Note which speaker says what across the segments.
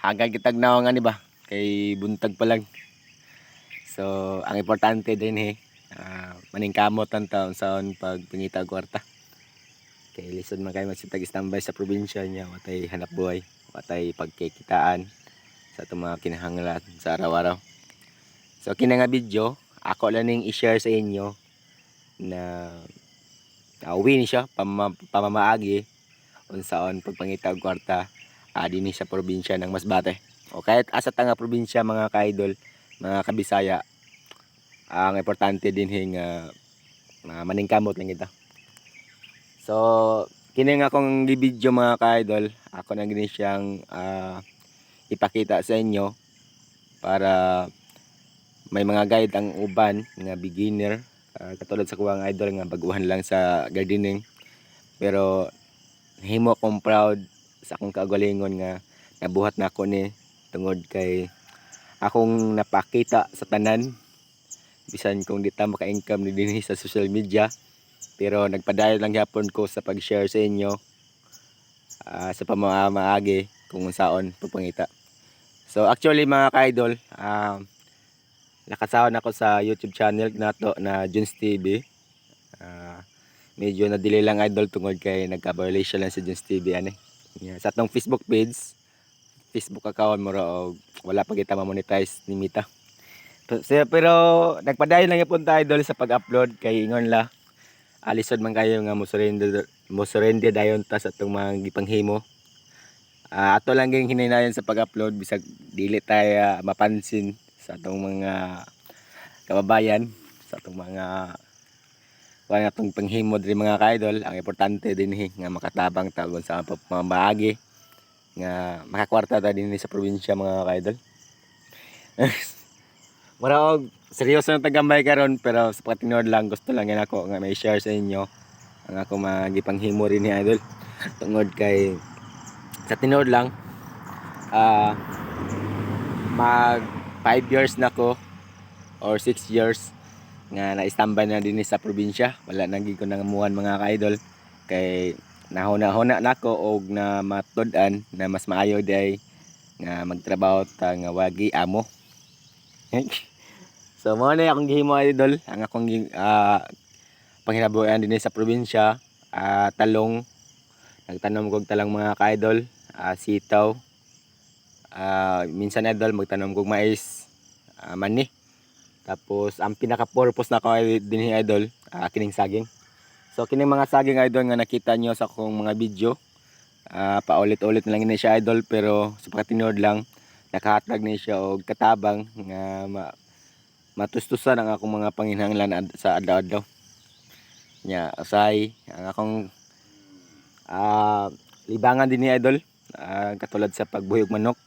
Speaker 1: Hanggang kitag nawa nga ni ba kay buntag pa lang. So ang importante din maningkamot ang taon saon pag pangita og kwarta. Kay lisod man kayo magsitag standby sa probinsya niya, watay hanap buhay, watay pagkikitaan sa itong mga kinahanglan sa araw-araw. So kina nga video, ako lang ning i-share sa inyo na uwi ni siya pamamaagi unsaon pagpangita og kwarta dinhi sa probinsya ng Masbate. O kahit asa ta nga probinsya mga ka-idol, mga kabisaya, ang importante din nga maningkamot lang kita. So kini nga akong gi-video mga ka-idol, ako na gini siyang ipakita sa inyo para may mga guide ang uban nga beginner, katulad sa kuwang idol nga baguhan lang sa gardening, pero himo akong proud sa akong kaugalingon nga nabuhat na ako ni tungod kay akong napakita sa tanan, bisan kung di ta maka-income ni dinhi sa social media, pero nagpadayon lang gyapon ko sa pag-share sa inyo sa pamamaagi kung saon pagpangita. So actually mga ka-idol, nakasahod ako sa YouTube channel nato na Juns TV. Medyo na-delay lang idol tungod kay nagka-violation lang sa Juns TV ani. Sa atong Facebook page, Facebook account mo og wala pa kita ma-monetize ni Mita. Pero nagpadayon lang gyapon ta idol sa pag-upload kay ingon la alisod man kayo nga mo-surrender dayon ta sa atong mga gipanghimo. Ato lang ging hinaynayon sa pag-upload bisag dili tayo mapansin sa atong mga kababayan, sa atong mga wala atong panghimo diri mga ka-idol. Ang importante dinhi nga makatabang ta sa pamamaagi nga makakwarta ta dinhi sa probinsya mga ka-idol. Mura og seryoso na tagambay karon, pero sa pagtinod lang gusto lang yan ako nga may share sa inyo ang ako magipanghimo rin ni idol. Tungod kay sa tinod lang mag 5 years na ko or 6 years nga na-standby na din sa probinsya. Wala nang ko nangamuhan mga ka-idol kay nahuna-huna nako og na matud-an na mas maayo day nga magtrabaho ta nga wagi amo. So mo na akong gihimo idol, ang akong panghinabuhian din sa probinsya, talong, nagtanom kog talang mga ka-idol, sitaw, minsan idol magtanom kog mais, mani. Tapos ang pinaka-purpose na ko din idol, kining saging. So kining mga saging idol nga nakita nyo sa akong mga video, paulit-ulit na lang ini siya idol, pero sa pagkatinod lang nakahatag ni siya og katabang nga matustusan ang akong mga panginahanglan sa adlaw-adlaw. Nya usay ang akong libangan din ni idol, katulad sa pagbuhig manok,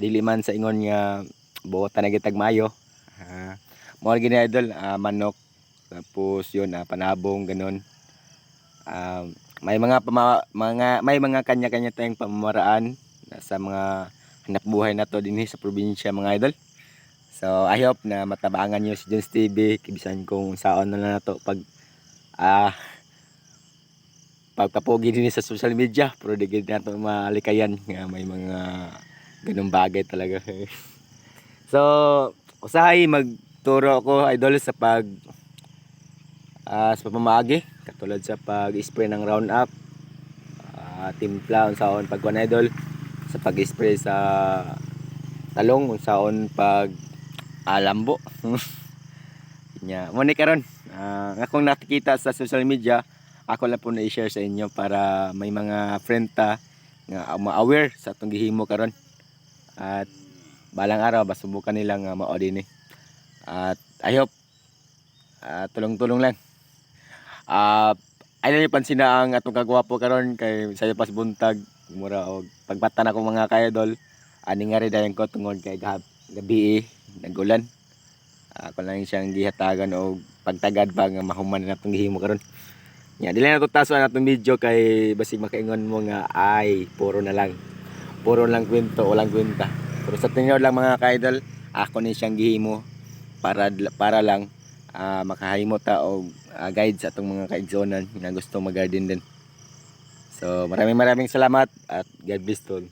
Speaker 1: dili man sa ingon nga buotan na gitag maayo. Mo gini idol, manok, tapos yun panabong ganon. May mga kanya-kanya tayong pamamaraan sa mga hanap buhay na to dinhi sa probinsya mga idol. So I hope na matabangan nyo si Juns TV, kibisan kung saon na nato pag pagpapogi din sa social media, pero di gid nato maalikayan nga may mga ganung bagay talaga. So usahay magturo ko idol sa sa pamamaagi, katulad sa pag-spray ng Roundup, timpla unsaon pagkuan idol, sa pag-spray sa talong unsaon pag lambo. Nya mo ni karon akong nakikita sa social media, ako lang po na i-share sa inyo para may mga friend ta nga ma-aware sa atong gihimo karon, at balang araw basubukan nila nga mao dinhi. At I hope tulong-tulong lang. Ay lang pansin na ang atong kagwapo karon kay sayo pas buntag mura og pagbata na ko mga ka-idol, ani nga ri dayon ko tungod kay gabi nagulan. Ako lang siyang gihatagan og pagtagad pa nga mahuman na atong gihimo karon. Nya dili na to tason atong video kay basig makaingon mo nga ay puro lang kwento, walang kwenta. Pero sa tinod lang mga ka-idol, ako ni siyang gihimo para lang makahimo ta og guide sa atong mga kaigsonan na gusto mag-garden din. So maraming salamat at God bless to all.